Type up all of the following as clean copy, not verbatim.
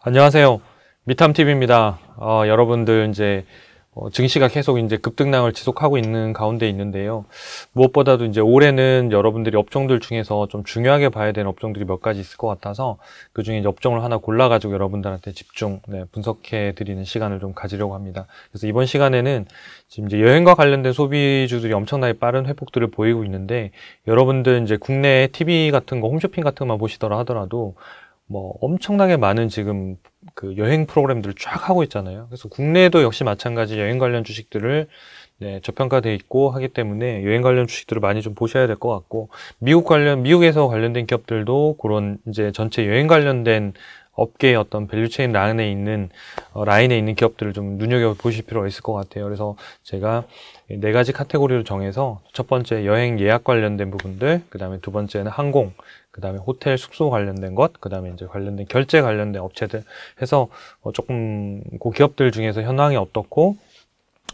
안녕하세요. 미탐TV입니다. 여러분들 증시가 계속 급등락을 지속하고 있는 가운데 있는데요. 무엇보다도 올해는 여러분들이 업종들 중에서 좀 중요하게 봐야 되는 업종들이 몇 가지 있을 것 같아서 그 중에 업종을 하나 골라가지고 여러분들한테 집중 분석해 드리는 시간을 좀 가지려고 합니다. 그래서 이번 시간에는 지금 여행과 관련된 소비주들이 엄청나게 빠른 회복들을 보이고 있는데, 여러분들 국내 TV 같은 거, 홈쇼핑 같은 것만 보시더라 하더라도 엄청나게 많은 지금 그 여행 프로그램들을 쫙 하고 있잖아요. 그래서 국내에도 역시 마찬가지 여행 관련 주식들을 저평가되어 있고 하기 때문에 여행 관련 주식들을 많이 좀 보셔야 될 것 같고, 미국에서 관련된 기업들도 그런 전체 여행 관련된 업계의 어떤 밸류체인 라인에 있는 기업들을 좀 눈여겨보실 필요가 있을 것 같아요. 그래서 제가 네 가지 카테고리로 정해서 첫 번째 여행 예약 관련된 부분들, 그 다음에 두 번째는 항공, 그 다음에 호텔 숙소 관련된 것, 그 다음에 관련된 결제 관련된 업체들 해서 조금 그 기업들 중에서 현황이 어떻고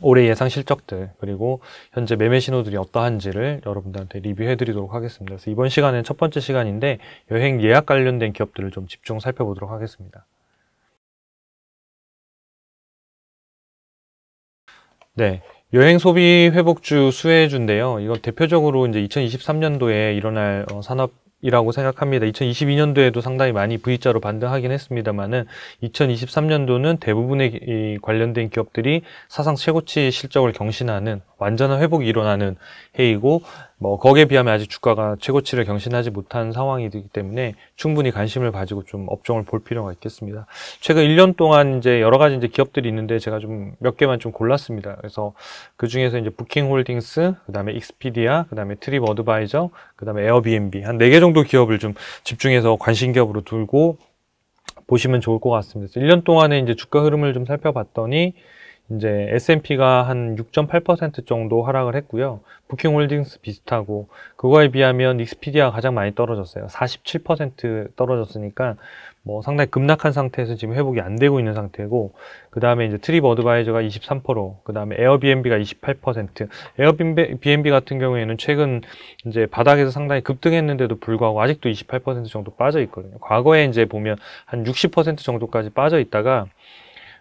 올해 예상 실적들, 그리고 현재 매매 신호들이 어떠한지를 여러분들한테 리뷰해 드리도록 하겠습니다. 그래서 이번 시간은 첫 번째 시간인데 여행 예약 관련된 기업들을 좀 집중 살펴보도록 하겠습니다. 네. 여행 소비 회복주 수혜주인데요. 이건 대표적으로 2023년도에 일어날 산업이라고 생각합니다. 2022년도에도 상당히 많이 V자로 반등하긴 했습니다만은 2023년도는 대부분의 이 관련된 기업들이 사상 최고치 실적을 경신하는 완전한 회복이 일어나는 해이고, 거기에 비하면 아직 주가가 최고치를 경신하지 못한 상황이기 때문에 충분히 관심을 가지고 좀 업종을 볼 필요가 있겠습니다. 최근 1년 동안 여러 가지 기업들이 있는데 제가 좀 몇 개만 좀 골랐습니다. 그래서 그 중에서 부킹홀딩스, 그 다음에 익스피디아, 그 다음에 트립어드바이저, 그 다음에 에어비앤비 한 4개 정도 기업을 좀 집중해서 관심 기업으로 두고 보시면 좋을 것 같습니다. 1년 동안의 주가 흐름을 좀 살펴봤더니 S&P가 한 6.8% 정도 하락을 했고요. 부킹홀딩스 비슷하고, 그거에 비하면 익스피디아가 가장 많이 떨어졌어요. 47% 떨어졌으니까 상당히 급락한 상태에서 지금 회복이 안 되고 있는 상태고, 그 다음에 트립어드바이저가 23%, 그 다음에 에어비앤비가 28%. 에어비앤비 같은 경우에는 최근 바닥에서 상당히 급등했는데도 불구하고 아직도 28% 정도 빠져 있거든요. 과거에 보면 한 60% 정도까지 빠져 있다가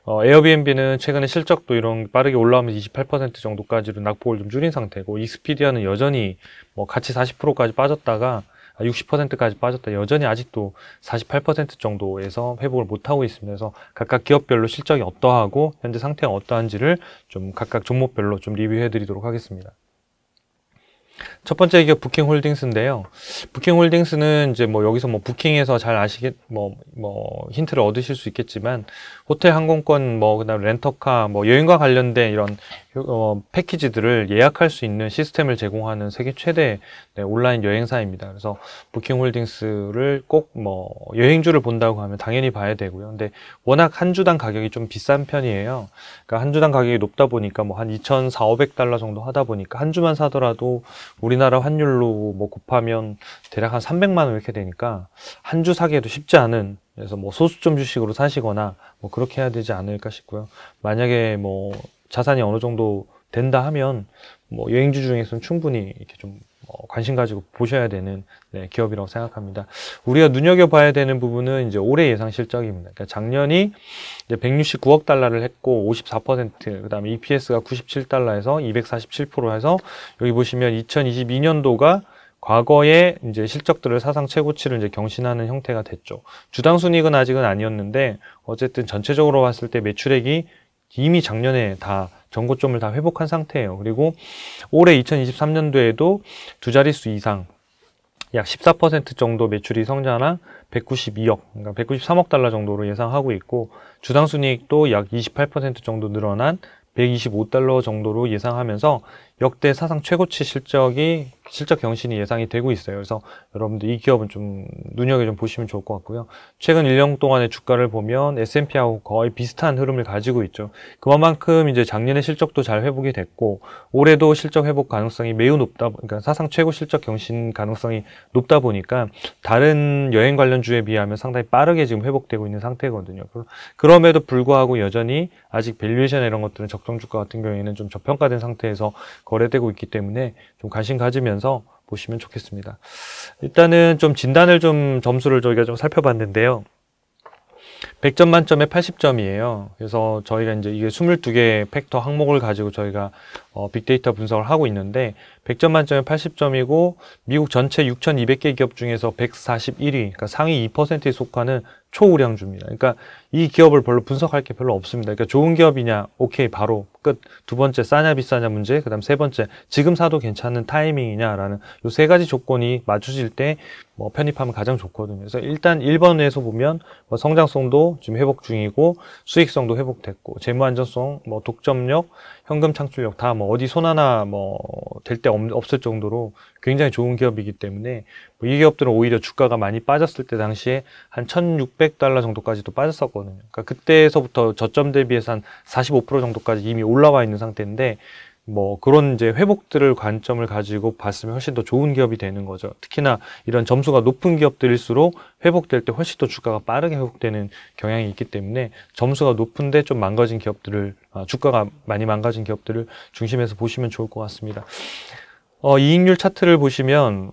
에어비앤비는 최근에 실적도 이런 빠르게 올라오면서 28% 정도까지로 낙폭을 좀 줄인 상태고, 익스피디아는 여전히 같이 40%까지 빠졌다가 60%까지 빠졌다. 여전히 아직도 48% 정도에서 회복을 못하고 있습니다. 그래서 각각 기업별로 실적이 어떠하고 현재 상태가 어떠한지를 좀 각각 종목별로 좀 리뷰해 드리도록 하겠습니다. 첫 번째 기업 부킹홀딩스인데요. 부킹홀딩스는 여기서 부킹에서 잘 힌트를 얻으실 수 있겠지만, 호텔 항공권, 그다음에 렌터카, 여행과 관련된 이런 패키지들을 예약할 수 있는 시스템을 제공하는 세계 최대 온라인 여행사입니다. 그래서 부킹홀딩스를 꼭 여행주를 본다고 하면 당연히 봐야 되고요. 근데 워낙 한 주당 가격이 좀 비싼 편이에요. 그러니까 한 주당 가격이 높다 보니까 한 2,400~500달러 정도 하다 보니까 한 주만 사더라도 우리나라 환율로 곱하면 대략 한 300만 원 이렇게 되니까 한 주 사기에도 쉽지 않은, 그래서 소수점 주식으로 사시거나 그렇게 해야 되지 않을까 싶고요. 만약에 자산이 어느 정도 된다 하면 여행주 중에서는 충분히 이렇게 좀 관심 가지고 보셔야 되는 기업이라고 생각합니다. 우리가 눈여겨봐야 되는 부분은 올해 예상 실적입니다. 그러니까 작년이 169억 달러를 했고 54%, 그 다음에 EPS가 97달러에서 247% 해서, 여기 보시면 2022년도가 과거의 실적들을 사상 최고치를 경신하는 형태가 됐죠. 주당 순이익은 아직은 아니었는데 어쨌든 전체적으로 봤을 때 매출액이 이미 작년에 다 전고점을 다 회복한 상태예요. 그리고 올해 2023년도에도 두 자릿수 이상, 약 14% 정도 매출이 성장한 192억, 그러니까 193억 달러 정도로 예상하고 있고, 주당 순이익도 약 28% 정도 늘어난 125달러 정도로 예상하면서 역대 사상 최고치 실적 경신이 예상이 되고 있어요. 그래서 여러분들 이 기업은 좀 눈여겨 좀 보시면 좋을 것 같고요. 최근 1년 동안의 주가를 보면 S&P하고 거의 비슷한 흐름을 가지고 있죠. 그만큼 작년에 실적도 잘 회복이 됐고, 올해도 실적 회복 가능성이 매우 높다, 그러니까 사상 최고 실적 경신 가능성이 높다 보니까 다른 여행 관련주에 비하면 상당히 빠르게 지금 회복되고 있는 상태거든요. 그럼에도 불구하고 여전히 아직 밸류에이션 이런 것들은 적정 주가 같은 경우에는 좀 저평가된 상태에서 거래되고 있기 때문에 좀 관심 가지면서 보시면 좋겠습니다. 일단은 좀 진단을 점수를 저희가 좀 살펴봤는데요. 100점 만점에 80점이에요. 그래서 저희가 이제 이게 22개 팩터 항목을 가지고 저희가 빅데이터 분석을 하고 있는데 100점 만점에 80점이고 미국 전체 6,200개 기업 중에서 141위, 그러니까 상위 2%에 속하는 초우량주입니다. 그러니까 이 기업을 별로 분석할 게 별로 없습니다. 그러니까 좋은 기업이냐, 오케이, 바로 끝. 두 번째, 싸냐 비싸냐 문제. 그다음 세 번째, 지금 사도 괜찮은 타이밍이냐라는 요 세 가지 조건이 맞춰질 때 편입하면 가장 좋거든요. 그래서 일단 1번에서 보면 성장성도 지금 회복 중이고 수익성도 회복됐고 재무 안전성, 독점력, 현금 창출력 다 어디 손 하나 될 데 없을 정도로 굉장히 좋은 기업이기 때문에 이 기업들은 오히려 주가가 많이 빠졌을 때 당시에 한 1,600달러 정도까지도 빠졌었거든요. 그러니까 그때서부터 저점 대비해서 한 45% 정도까지 이미 올라와 있는 상태인데 그런 이제 회복들을 관점을 가지고 봤으면 훨씬 더 좋은 기업이 되는 거죠. 특히나 이런 점수가 높은 기업들일수록 회복될 때 훨씬 더 주가가 빠르게 회복되는 경향이 있기 때문에 점수가 높은데 좀 망가진 기업들을, 주가가 많이 망가진 기업들을 중심에서 보시면 좋을 것 같습니다. 이익률 차트를 보시면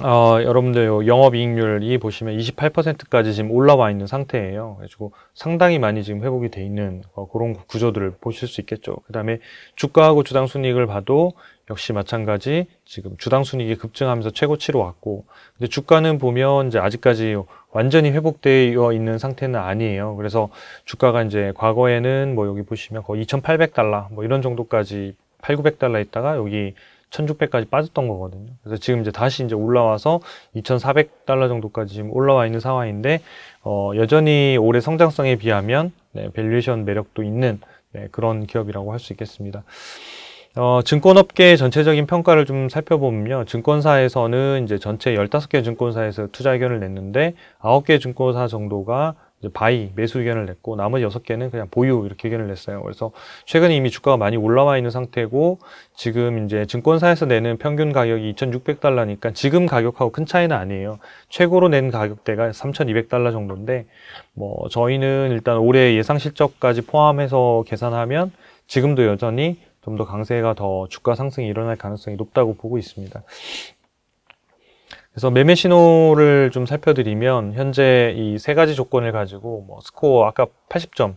여러분들 영업이익률이 보시면 28%까지 지금 올라와 있는 상태예요. 그래가지고 상당히 많이 지금 회복이 돼 있는 그런 구조들을 보실 수 있겠죠. 그 다음에 주가하고 주당순이익을 봐도 역시 마찬가지 지금 주당순이익이 급증하면서 최고치로 왔고, 근데 주가는 보면 이제 아직까지 완전히 회복되어 있는 상태는 아니에요. 그래서 주가가 이제 과거에는 여기 보시면 거의 2,800달러 이런 정도까지 8,900달러 있다가 여기 1,600까지 빠졌던 거거든요. 그래서 지금 이제 다시 이제 올라와서 2,400달러 정도까지 지금 올라와 있는 상황인데, 여전히 올해 성장성에 비하면 밸류에이션 매력도 있는 그런 기업이라고 할 수 있겠습니다. 증권업계 전체적인 평가를 좀 살펴보면요. 증권사에서는 이제 전체 15개 증권사에서 투자 의견을 냈는데 9개 증권사 정도가 이제 바이, 매수 의견을 냈고 나머지 6개는 그냥 보유 이렇게 의견을 냈어요. 그래서 최근에 이미 주가가 많이 올라와 있는 상태고 지금 이제 증권사에서 내는 평균 가격이 2,600달러니까 지금 가격하고 큰 차이는 아니에요. 최고로 낸 가격대가 3,200달러 정도인데 저희는 일단 올해 예상 실적까지 포함해서 계산하면 지금도 여전히 좀 더 강세가 더 주가 상승이 일어날 가능성이 높다고 보고 있습니다. 그래서 매매 신호를 좀 살펴드리면 현재 이 세 가지 조건을 가지고 스코어 아까 80점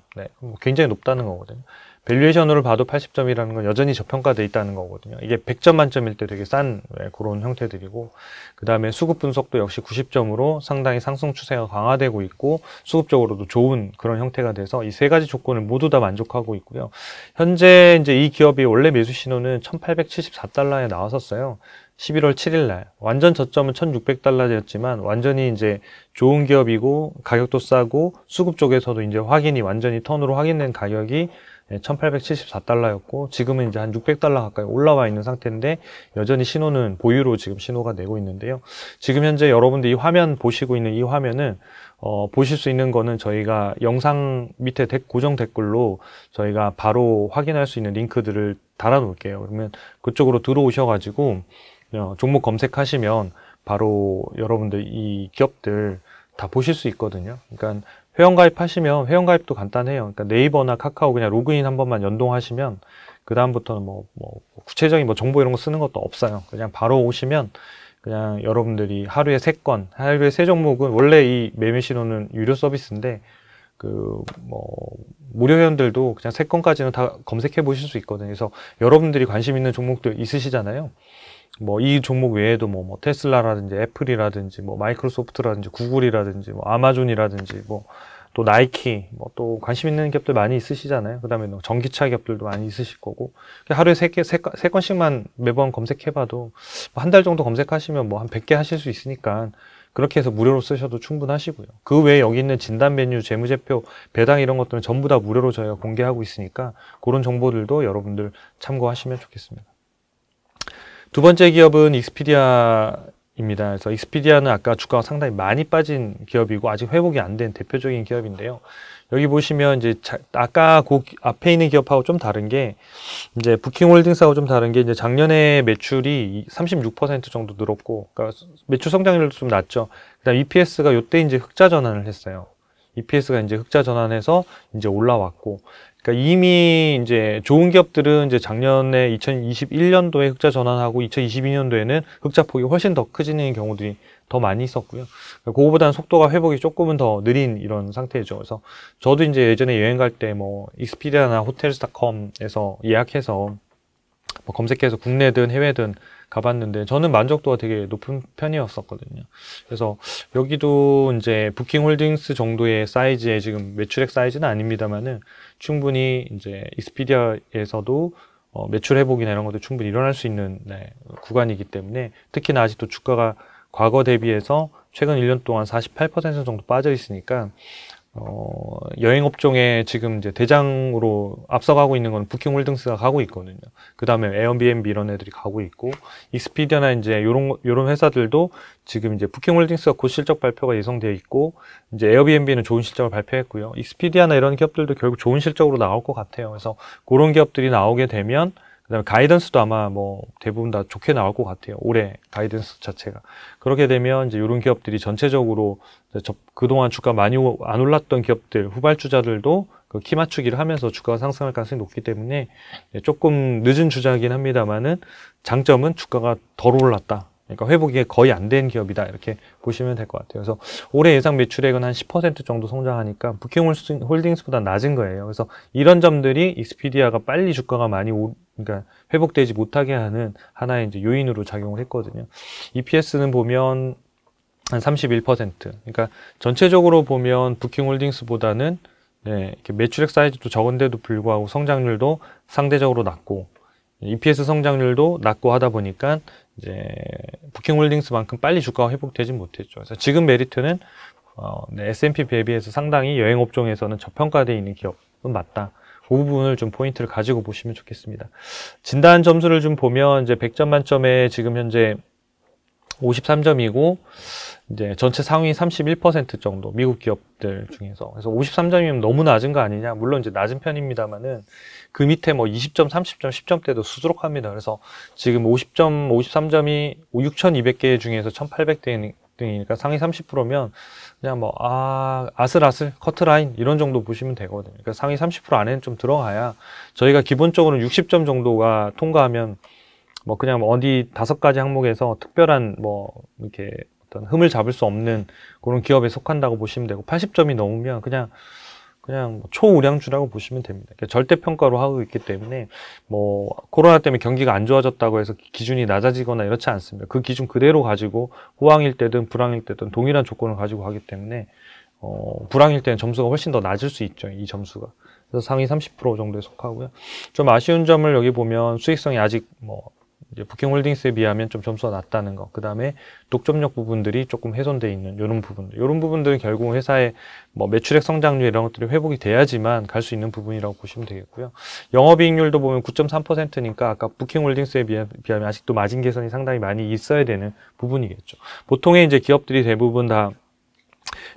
굉장히 높다는 거거든요. 밸류에이션으로 봐도 80점이라는 건 여전히 저평가되어 있다는 거거든요. 이게 100점 만점일 때 되게 싼 그런 형태들이고, 그 다음에 수급 분석도 역시 90점으로 상당히 상승 추세가 강화되고 있고 수급적으로도 좋은 그런 형태가 돼서 이 세 가지 조건을 모두 다 만족하고 있고요. 현재 이제 이 기업이 원래 매수 신호는 1,874달러에 나왔었어요. 11월 7일 날. 완전 저점은 1,600달러였지만 완전히 이제 좋은 기업이고 가격도 싸고 수급 쪽에서도 이제 완전히 턴으로 확인된 가격이 1,874달러였고 지금은 이제 한 600달러 가까이 올라와 있는 상태인데 여전히 신호는 보유로 지금 신호가 내고 있는데요. 지금 현재 여러분들 이 화면 보시고 있는 이 화면은 보실 수 있는 거는 저희가 영상 밑에 고정 댓글로 저희가 바로 확인할 수 있는 링크들을 달아 놓을게요. 그러면 그쪽으로 들어오셔가지고 종목 검색하시면 바로 여러분들 이 기업들 다 보실 수 있거든요. 그러니까 회원가입 하시면 회원가입도 간단해요. 그러니까 네이버나 카카오 그냥 로그인 한 번만 연동하시면 그 다음부터는 구체적인 정보 이런 거 쓰는 것도 없어요. 그냥 바로 오시면 그냥 여러분들이 하루에 3건, 하루에 3종목은 원래 이 매매 신호는 유료 서비스인데 무료 회원들도 그냥 3건까지는 다 검색해 보실 수 있거든요. 그래서 여러분들이 관심 있는 종목들 있으시잖아요. 이 종목 외에도 테슬라라든지 애플이라든지 마이크로소프트라든지 구글이라든지 아마존이라든지 또 나이키 또 관심 있는 기업들 많이 있으시잖아요. 그다음에 전기차 기업들도 많이 있으실 거고 하루에 3건씩만 매번 검색해봐도 한 달 정도 검색하시면 한 100개 하실 수 있으니까 그렇게 해서 무료로 쓰셔도 충분하시고요. 그 외에 여기 있는 진단 메뉴, 재무제표, 배당 이런 것들은 전부 다 무료로 저희가 공개하고 있으니까 그런 정보들도 여러분들 참고하시면 좋겠습니다. 두 번째 기업은 익스피디아입니다. 그래서 익스피디아는 아까 주가가 상당히 많이 빠진 기업이고 아직 회복이 안 된 대표적인 기업인데요. 여기 보시면 이제 아까 그 앞에 있는 기업하고 좀 다른 게 이제 부킹홀딩스하고 좀 다른 게 이제 작년에 매출이 36% 정도 늘었고, 그러니까 매출 성장률도 좀 낮죠. 그다음 EPS가 이때 이제 흑자 전환을 했어요. EPS가 이제 흑자 전환해서 이제 올라왔고, 그러니까 이미 이제 좋은 기업들은 이제 작년에 2021년도에 흑자 전환하고 2022년도에는 흑자 폭이 훨씬 더 커지는 경우들이 더 많이 있었고요. 그거보다는 속도가 회복이 조금은 더 느린 이런 상태죠. 그래서 저도 이제 예전에 여행 갈 때 뭐 익스피디아나 호텔스닷컴에서 예약해서 뭐 검색해서 국내든 해외든 가봤는데 저는 만족도가 되게 높은 편이었었거든요. 그래서 여기도 이제 부킹홀딩스 정도의 사이즈의 지금 매출액 사이즈는 아닙니다만은 충분히 이제 익스피디아에서도 매출 회복이나 이런 것도 충분히 일어날 수 있는 구간이기 때문에 특히나 아직도 주가가 과거 대비해서 최근 1년 동안 48% 정도 빠져 있으니까 여행업종에 지금 이제 대장으로 앞서가고 있는 건 부킹홀딩스가 가고 있거든요. 그 다음에 에어비앤비 이런 애들이 가고 있고, 익스피디아나 이제 요런 회사들도 지금 이제 부킹홀딩스가 곧 실적 발표가 예상되어 있고, 이제 에어비앤비는 좋은 실적을 발표했고요. 익스피디아나 이런 기업들도 결국 좋은 실적으로 나올 것 같아요. 그래서 그런 기업들이 나오게 되면 그다음에 가이던스도 아마 뭐 대부분 다 좋게 나올 것 같아요. 올해 가이던스 자체가. 그렇게 되면 이제 이런 기업들이 전체적으로 그동안 주가 많이 안 올랐던 기업들, 후발주자들도 그 키 맞추기를 하면서 주가가 상승할 가능성이 높기 때문에 조금 늦은 주자이긴 합니다만은 장점은 주가가 덜 올랐다. 그러니까 회복이 거의 안 된 기업이다. 이렇게 보시면 될 것 같아요. 그래서 올해 예상 매출액은 한 10% 정도 성장하니까 부킹홀딩스보다 낮은 거예요. 그래서 이런 점들이 익스피디아가 빨리 주가가 많이 그러니까 회복되지 못하게 하는 하나의 이제 요인으로 작용을 했거든요. EPS는 보면 한 31%. 그러니까 전체적으로 보면 부킹홀딩스보다는 이렇게 매출액 사이즈도 적은데도 불구하고 성장률도 상대적으로 낮고 EPS 성장률도 낮고 하다 보니까 이제 부킹홀딩스만큼 빨리 주가가 회복되진 못했죠. 그래서 지금 메리트는 S&P 대비해서 상당히 여행업종에서는 저평가되어 있는 기업은 맞다. 그 부분을 좀 포인트를 가지고 보시면 좋겠습니다. 진단 점수를 좀 보면 이제 100점 만점에 지금 현재 53점이고 이제 전체 상위 31% 정도 미국 기업들 중에서. 그래서 53점이면 너무 낮은 거 아니냐? 물론 이제 낮은 편입니다만은 그 밑에 뭐 20점, 30점, 10점대도 수두룩합니다. 그래서 지금 50점, 53점이 6,200개 중에서 1,800대 등이니까 상위 30%면 그냥 뭐 아슬아슬 커트라인 이런 정도 보시면 되거든요. 그러니까 상위 30% 안에는 좀 들어가야 저희가 기본적으로 60점 정도가 통과하면 뭐 그냥 어디 5가지 항목에서 특별한 뭐 이렇게 어떤 흠을 잡을 수 없는 그런 기업에 속한다고 보시면 되고 80점이 넘으면 그냥 초우량주라고 보시면 됩니다. 그러니까 절대평가로 하고 있기 때문에 뭐 코로나 때문에 경기가 안 좋아졌다고 해서 기준이 낮아지거나 이렇지 않습니다. 그 기준 그대로 가지고 호황일 때든 불황일 때든 동일한 조건을 가지고 가기 때문에 불황일 때는 점수가 훨씬 더 낮을 수 있죠. 이 점수가. 그래서 상위 30% 정도에 속하고요. 좀 아쉬운 점을 여기 보면 수익성이 아직 뭐 이제 부킹홀딩스에 비하면 좀 점수가 낮다는 거. 그 다음에 독점력 부분들이 조금 훼손되어 있는 이런 부분들. 이런 부분들은 결국 회사의 뭐 매출액 성장률 이런 것들이 회복이 돼야지만 갈 수 있는 부분이라고 보시면 되겠고요. 영업이익률도 보면 9.3%니까 아까 부킹홀딩스에 비하면 아직도 마진 개선이 상당히 많이 있어야 되는 부분이겠죠. 보통의 이제 기업들이 대부분 다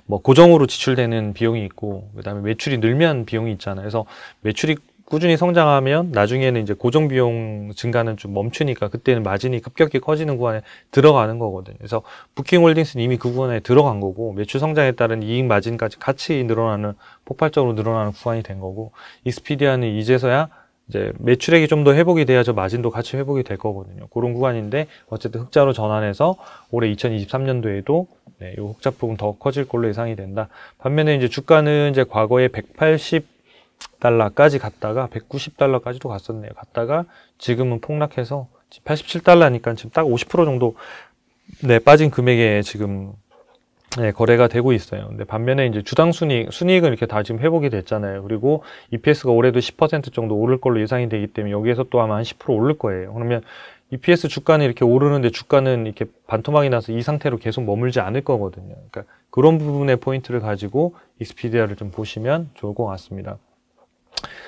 뭐 고정으로 지출되는 비용이 있고 그다음에 매출이 늘면 비용이 있잖아요. 그래서 매출이 꾸준히 성장하면 나중에는 이제 고정 비용 증가는 좀 멈추니까 그때는 마진이 급격히 커지는 구간에 들어가는 거거든요. 그래서 부킹홀딩스는 이미 그 구간에 들어간 거고 매출 성장에 따른 이익 마진까지 같이 늘어나는 폭발적으로 늘어나는 구간이 된 거고 익스피디아는 이제서야 이제 매출액이 좀 더 회복이 돼야 저 마진도 같이 회복이 될 거거든요. 그런 구간인데 어쨌든 흑자로 전환해서 올해 2023년도에도 이 흑자폭은 더 커질 걸로 예상이 된다. 반면에 이제 주가는 이제 과거에 180달러까지 갔다가 190달러까지도 갔었네요. 갔다가 지금은 폭락해서 87달러니까 지금 딱 50% 정도 빠진 금액에 지금 거래가 되고 있어요. 근데 반면에 이제 주당 순이익은 이렇게 다 지금 회복이 됐잖아요. 그리고 EPS가 올해도 10% 정도 오를 걸로 예상이 되기 때문에 여기에서 또 아마 한 10% 오를 거예요. 그러면 EPS 주가는 이렇게 오르는데 주가는 이렇게 반토막이 나서 이 상태로 계속 머물지 않을 거거든요. 그러니까 그런 부분의 포인트를 가지고 익스피디아를 좀 보시면 좋을 것 같습니다.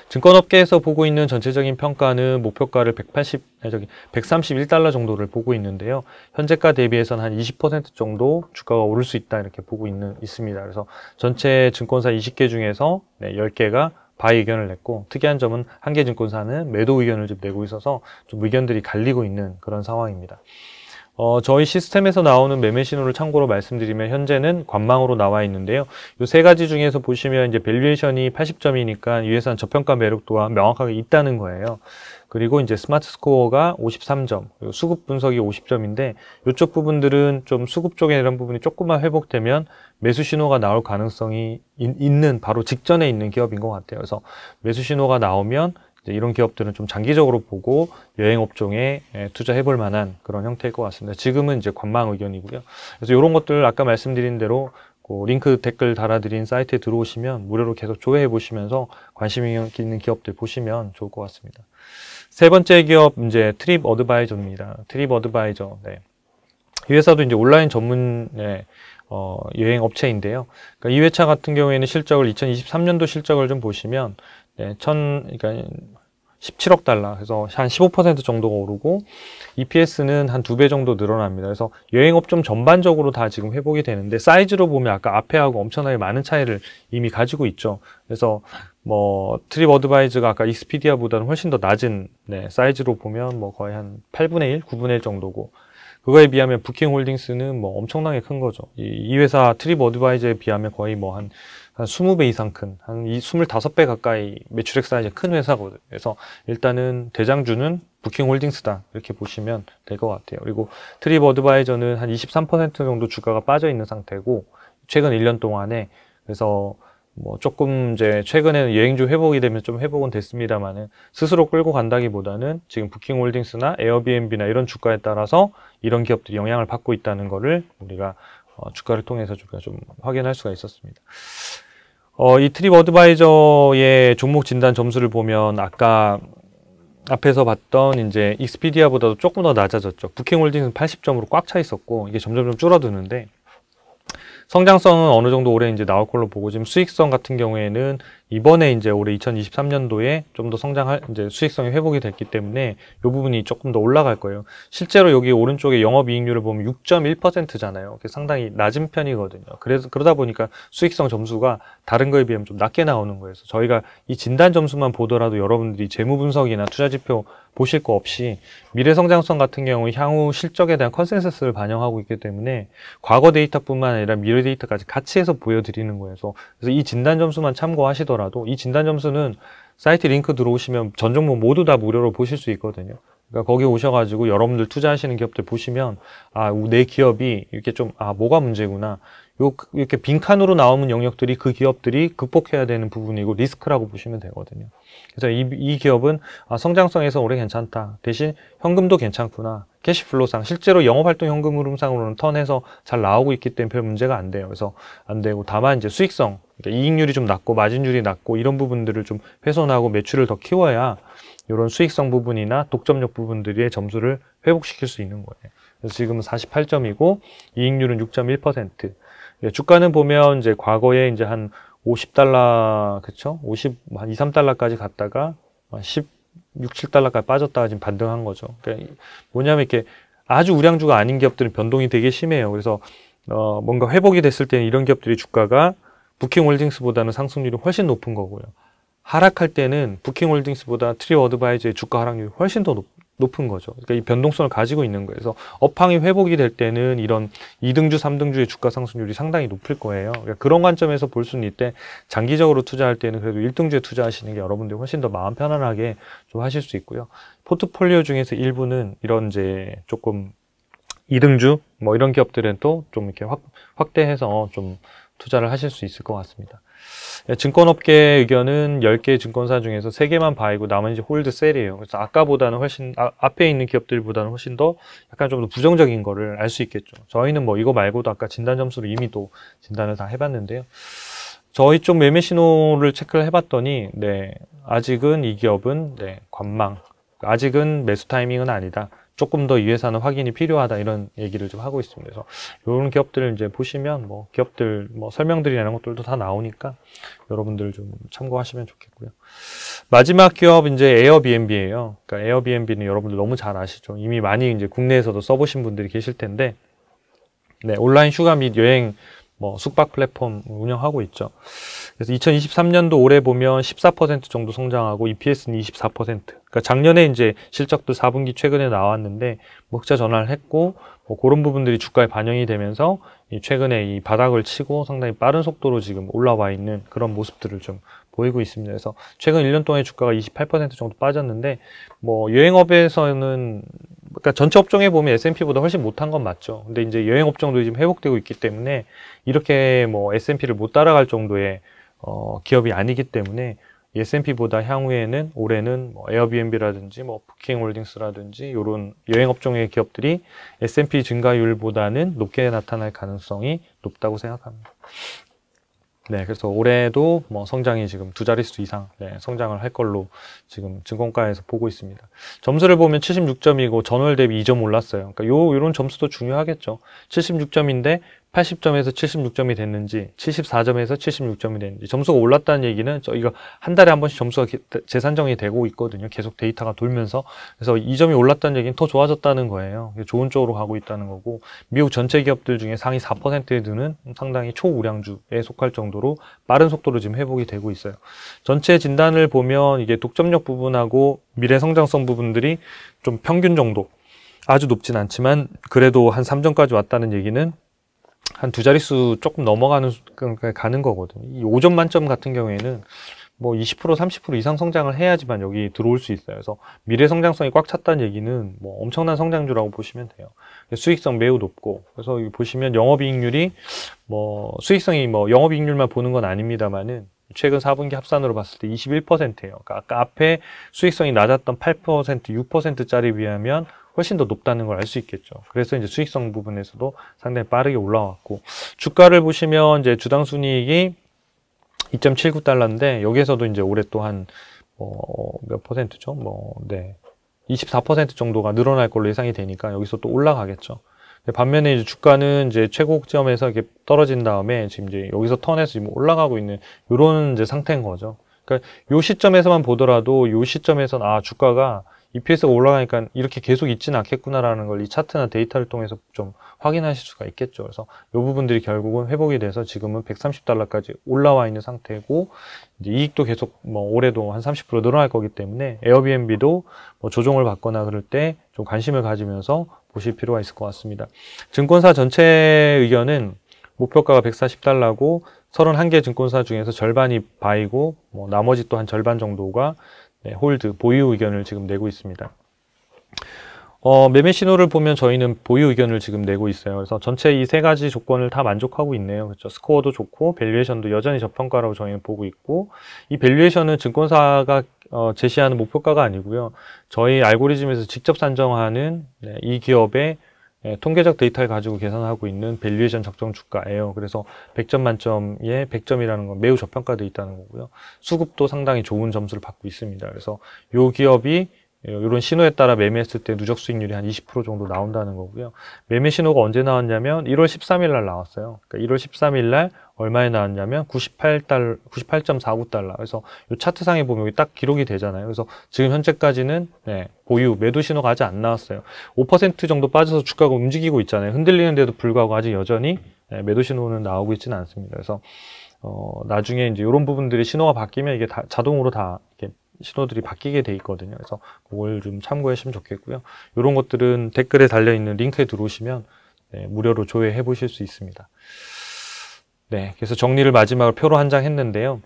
증권업계에서 보고 있는 전체적인 평가는 목표가를 131달러 정도를 보고 있는데요. 현재가 대비해서는 한 20% 정도 주가가 오를 수 있다 이렇게 보고 있습니다. 그래서 전체 증권사 20개 중에서 10개가 바이 의견을 냈고 특이한 점은 한 개 증권사는 매도 의견을 좀 내고 있어서 좀 의견들이 갈리고 있는 그런 상황입니다. 저희 시스템에서 나오는 매매 신호를 참고로 말씀드리면 현재는 관망으로 나와 있는데요. 이 세 가지 중에서 보시면 이제 밸류에이션이 80점이니까 이 회사는 저평가 매력도가 명확하게 있다는 거예요. 그리고 이제 스마트 스코어가 53점, 그리고 수급 분석이 50점인데 이쪽 부분들은 좀 수급 쪽에 이런 부분이 조금만 회복되면 매수 신호가 나올 가능성이 있는 바로 직전에 있는 기업인 것 같아요. 그래서 매수 신호가 나오면 이런 기업들은 좀 장기적으로 보고 여행 업종에 투자해 볼 만한 그런 형태일 것 같습니다. 지금은 이제 관망 의견이고요. 그래서 이런 것들 아까 말씀드린 대로 링크 댓글 달아드린 사이트에 들어오시면 무료로 계속 조회해 보시면서 관심 있는 기업들 보시면 좋을 것 같습니다. 세 번째 기업 이제 트립 어드바이저입니다. 트립 어드바이저. 네. 이 회사도 이제 온라인 전문 여행 업체인데요. 그러니까 이 회사 같은 경우에는 실적을 2023년도 실적을 좀 보시면 그러니까 17억 달러, 그래서 한 15% 정도가 오르고 EPS는 한 2배 정도 늘어납니다. 그래서 여행업종 전반적으로 다 지금 회복이 되는데 사이즈로 보면 아까 앞에하고 엄청나게 많은 차이를 이미 가지고 있죠. 그래서 뭐 트립 어드바이저가 아까 익스피디아보다는 훨씬 더 낮은 사이즈로 보면 뭐 거의 한 8분의 1, 9분의 1 정도고 그거에 비하면 부킹홀딩스는 뭐 엄청나게 큰 거죠. 이 회사 트립 어드바이저에 비하면 거의 뭐 한 20배 이상 큰, 한 25배 가까이 매출액 사이즈 큰 회사거든요. 그래서 일단은 대장주는 부킹홀딩스다. 이렇게 보시면 될 것 같아요. 그리고 트립 어드바이저는 한 23% 정도 주가가 빠져 있는 상태고, 최근 1년 동안에, 그래서 뭐 조금 이제 최근에는 여행주 회복이 되면 좀 회복은 됐습니다만은 스스로 끌고 간다기보다는 지금 부킹홀딩스나 에어비앤비나 이런 주가에 따라서 이런 기업들이 영향을 받고 있다는 거를 우리가 주가를 통해서 좀 확인할 수가 있었습니다. 이 트립 어드바이저의 종목 진단 점수를 보면 아까 앞에서 봤던 이제 익스피디아보다도 조금 더 낮아졌죠. 부킹홀딩은 80점으로 꽉 차 있었고 이게 점점 줄어드는데 성장성은 어느 정도 올해 이제 나올 걸로 보고 지금 수익성 같은 경우에는 이번에 이제 올해 2023년도에 좀 더 이제 수익성이 회복이 됐기 때문에 이 부분이 조금 더 올라갈 거예요. 실제로 여기 오른쪽에 영업이익률을 보면 6.1%잖아요. 상당히 낮은 편이거든요. 그러다 보니까 수익성 점수가 다른 거에 비하면 좀 낮게 나오는 거예요. 그래서 저희가 이 진단 점수만 보더라도 여러분들이 재무 분석이나 투자 지표 보실 거 없이 미래 성장성 같은 경우 향후 실적에 대한 컨센서스를 반영하고 있기 때문에 과거 데이터뿐만 아니라 미래 데이터까지 같이 해서 보여드리는 거예요. 그래서 이 진단 점수만 참고하시더라도 이 진단 점수는 사이트 링크 들어오시면 전 종목 모두 다 무료로 보실 수 있거든요. 그러니까 거기 오셔가지고 여러분들 투자하시는 기업들 보시면 내 기업이 이렇게 좀 뭐가 문제구나. 이렇게 빈칸으로 나오는 영역들이 그 기업들이 극복해야 되는 부분이고 리스크라고 보시면 되거든요. 그래서 이 기업은 성장성에서 올해 괜찮다. 대신 현금도 괜찮구나. 캐시플로상 실제로 영업활동 현금 흐름상으로는 턴해서 잘 나오고 있기 때문에 별 문제가 안 돼요. 그래서 안 되고 다만 이제 수익성, 그러니까 이익률이 좀 낮고 마진율이 낮고 이런 부분들을 좀 훼손하고 매출을 더 키워야 이런 수익성 부분이나 독점력 부분들의 점수를 회복시킬 수 있는 거예요. 그래서 지금은 48점이고 이익률은 6.1%. 주가는 보면 이제 과거에 이제 한 50달러, 그쵸? 한 2, 3달러까지 갔다가 16, 7달러까지 빠졌다가 지금 반등한 거죠. 그러니까 뭐냐면 이렇게 아주 우량주가 아닌 기업들은 변동이 되게 심해요. 그래서 뭔가 회복이 됐을 때는 이런 기업들이 주가가 부킹홀딩스보다는 상승률이 훨씬 높은 거고요. 하락할 때는 부킹홀딩스보다 트립 어드바이저의 주가 하락률이 훨씬 더 높은 거죠. 그러니까 이 변동성을 가지고 있는 거예요. 그래서 업황이 회복이 될 때는 이런 2등주, 3등주의 주가 상승률이 상당히 높을 거예요. 그러니까 그런 관점에서 볼 수는 있대 장기적으로 투자할 때는 그래도 1등주에 투자하시는 게 여러분들이 훨씬 더 마음 편안하게 좀 하실 수 있고요. 포트폴리오 중에서 일부는 이런 이제 조금 2등주 뭐 이런 기업들은 또 좀 이렇게 확대해서 좀 투자를 하실 수 있을 것 같습니다. 증권업계 의견은 10개 증권사 중에서 3개만 바이고 나머지 홀드 셀이에요. 그래서 아까보다는 훨씬 앞에 있는 기업들보다는 훨씬 더 약간 좀 더 부정적인 거를 알 수 있겠죠. 저희는 뭐 이거 말고도 아까 진단 점수로 이미 또 진단을 다 해봤는데요. 저희 쪽 매매 신호를 체크를 해봤더니 아직은 이 기업은 관망, 아직은 매수 타이밍은 아니다. 조금 더 이 회사는 확인이 필요하다 이런 얘기를 좀 하고 있습니다. 그래서 이런 기업들을 이제 보시면 뭐 기업들 뭐 설명들이나 이런 것들도 다 나오니까 여러분들 좀 참고하시면 좋겠고요. 마지막 기업 이제 에어비앤비예요. 그러니까 에어비앤비는 여러분들 너무 잘 아시죠. 이미 많이 이제 국내에서도 써보신 분들이 계실 텐데, 온라인 휴가 및 여행 뭐 숙박 플랫폼 운영하고 있죠. 그래서 2023년도 올해 보면 14% 정도 성장하고 EPS는 24%. 그러니까 작년에 이제 실적도 4분기 최근에 나왔는데 뭐 흑자 전환을 했고 뭐 그런 부분들이 주가에 반영이 되면서 최근에 이 바닥을 치고 상당히 빠른 속도로 지금 올라와 있는 그런 모습들을 좀 보이고 있습니다. 그래서 최근 1년 동안의 주가가 28% 정도 빠졌는데 뭐 여행업에서는 그러니까 전체 업종에 보면 S&P보다 훨씬 못한 건 맞죠. 근데 이제 여행 업종도 지금 회복되고 있기 때문에 이렇게 뭐 S&P를 못 따라갈 정도의 기업이 아니기 때문에 S&P보다 향후에는 올해는 뭐 에어비앤비라든지 뭐 부킹홀딩스라든지 이런 여행 업종의 기업들이 S&P 증가율보다는 높게 나타날 가능성이 높다고 생각합니다. 네, 그래서 올해도 뭐 성장이 지금 두 자릿수 이상 성장을 할 걸로 지금 증권가에서 보고 있습니다. 점수를 보면 76점이고 전월 대비 2점 올랐어요. 그러니까 요런 점수도 중요하겠죠. 76점인데 80점에서 76점이 됐는지 74점에서 76점이 됐는지 점수가 올랐다는 얘기는 저희가 한 달에 한 번씩 점수가 재산정이 되고 있거든요. 계속 데이터가 돌면서. 그래서 이 점이 올랐다는 얘기는 더 좋아졌다는 거예요. 좋은 쪽으로 가고 있다는 거고 미국 전체 기업들 중에 상위 4%에 드는 상당히 초우량주에 속할 정도로 빠른 속도로 지금 회복이 되고 있어요. 전체 진단을 보면 이게 독점력 부분하고 미래 성장성 부분들이 좀 평균 정도 아주 높진 않지만 그래도 한 3점까지 왔다는 얘기는 한 두 자릿수 조금 넘어가는 가는 거거든요. 이 5점 만점 같은 경우에는 뭐 20% 30% 이상 성장을 해야지만 여기 들어올 수 있어요. 그래서 미래 성장성이 꽉 찼다는 얘기는 뭐 엄청난 성장주라고 보시면 돼요. 수익성 매우 높고 그래서 여기 보시면 영업이익률이 뭐 수익성이 뭐 영업이익률만 보는 건 아닙니다만은 최근 4분기 합산으로 봤을 때 21%예요. 그러니까 아까 앞에 수익성이 낮았던 8%, 6%짜리 비하면 훨씬 더 높다는 걸 알 수 있겠죠. 그래서 이제 수익성 부분에서도 상당히 빠르게 올라왔고 주가를 보시면 이제 주당 순이익이 2.79달러인데 여기에서도 이제 올해 또 한 몇 퍼센트죠? 24% 정도가 늘어날 걸로 예상이 되니까 여기서 또 올라가겠죠. 반면에 이제 주가는 이제 최고점에서 이렇게 떨어진 다음에 지금 이제 여기서 턴해서 지금 올라가고 있는 이런 이제 상태인 거죠. 그러니까 요 시점에서만 보더라도 요 시점에서는 주가가 EPS가 올라가니까 이렇게 계속 있지는 않겠구나라는 걸 이 차트나 데이터를 통해서 좀 확인하실 수가 있겠죠. 그래서 이 부분들이 결국은 회복이 돼서 지금은 130달러까지 올라와 있는 상태고 이제 이익도 계속 뭐 올해도 한 30% 늘어날 거기 때문에 에어비앤비도 뭐 조정을 받거나 그럴 때 좀 관심을 가지면서 보실 필요가 있을 것 같습니다. 증권사 전체 의견은 목표가가 140달러고 31개 증권사 중에서 절반이 바이고 뭐 나머지 또 한 절반 정도가 홀드, 보유 의견을 지금 내고 있습니다. 매매 신호를 보면 저희는 보유 의견을 지금 내고 있어요. 그래서 전체 이 세 가지 조건을 다 만족하고 있네요. 그렇죠. 스코어도 좋고, 밸류에이션도 여전히 저평가라고 저희는 보고 있고, 이 밸류에이션은 증권사가 제시하는 목표가가 아니고요. 저희 알고리즘에서 직접 산정하는 이 기업의 통계적 데이터를 가지고 계산하고 있는 밸류에이션 적정 주가예요. 그래서 100점 만점에 100점이라는 건 매우 저평가되어 있다는 거고요. 수급도 상당히 좋은 점수를 받고 있습니다. 그래서 이 기업이 이런 신호에 따라 매매했을 때 누적 수익률이 한 20% 정도 나온다는 거고요. 매매 신호가 언제 나왔냐면 1월 13일 날 나왔어요. 그러니까 1월 13일 날 얼마에 나왔냐면 98.49달러. 그래서 이 차트상에 보면 여기 딱 기록이 되잖아요. 그래서 지금 현재까지는 보유, 매도 신호가 아직 안 나왔어요. 5% 정도 빠져서 주가가 움직이고 있잖아요. 흔들리는데도 불구하고 아직 여전히 매도 신호는 나오고 있지는 않습니다. 그래서 나중에 이제 이런 부분들이 신호가 바뀌면 이게 다 자동으로 다 이렇게 신호들이 바뀌게 돼 있거든요. 그래서 그걸 좀 참고하시면 좋겠고요. 이런 것들은 댓글에 달려있는 링크에 들어오시면 무료로 조회해 보실 수 있습니다. 그래서 정리를 마지막으로 표로 한 장 했는데요.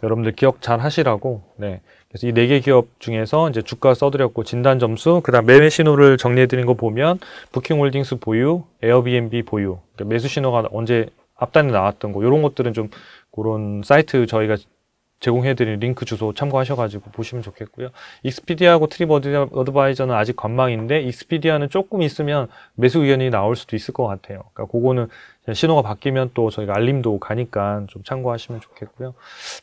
여러분들 기억 잘 하시라고. 그래서 이 4개 기업 중에서 이제 주가 써드렸고 진단 점수, 그다음 매매 신호를 정리해 드린 거 보면 부킹홀딩스 보유, 에어비앤비 보유, 그러니까 매수 신호가 언제 앞단에 나왔던 거 이런 것들은 좀 그런 사이트 저희가 제공해드린 링크 주소 참고하셔가지고 보시면 좋겠고요. 익스피디아하고 트립 어드바이저는 아직 관망인데 익스피디아는 조금 있으면 매수 의견이 나올 수도 있을 것 같아요. 그러니까 그거는 신호가 바뀌면 또 저희가 알림도 가니까 좀 참고하시면 좋겠고요.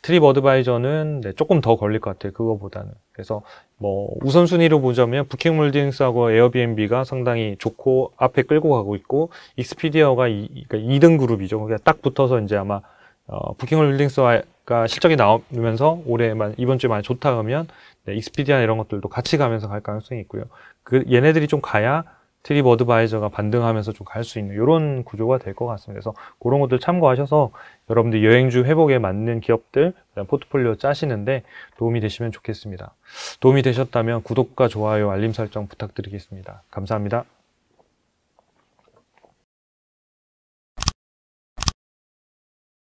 트립 어드바이저는 조금 더 걸릴 것 같아요. 그거보다는. 그래서 뭐 우선순위로 보자면 부킹홀딩스하고 에어비앤비가 상당히 좋고 앞에 끌고 가고 있고 익스피디아가 그러니까 2등 그룹이죠. 그러니까 딱 붙어서 이제 아마 부킹홀딩스가 실적이 나오면서 이번 주에 많이 좋다 하면 익스피디아 이런 것들도 같이 가면서 갈 가능성이 있고요. 얘네들이 좀 가야 트립 어드바이저가 반등하면서 좀 갈 수 있는 이런 구조가 될 것 같습니다. 그래서 그런 것들 참고하셔서 여러분들 여행주 회복에 맞는 기업들, 그다음 포트폴리오 짜시는데 도움이 되시면 좋겠습니다. 도움이 되셨다면 구독과 좋아요, 알림 설정 부탁드리겠습니다. 감사합니다.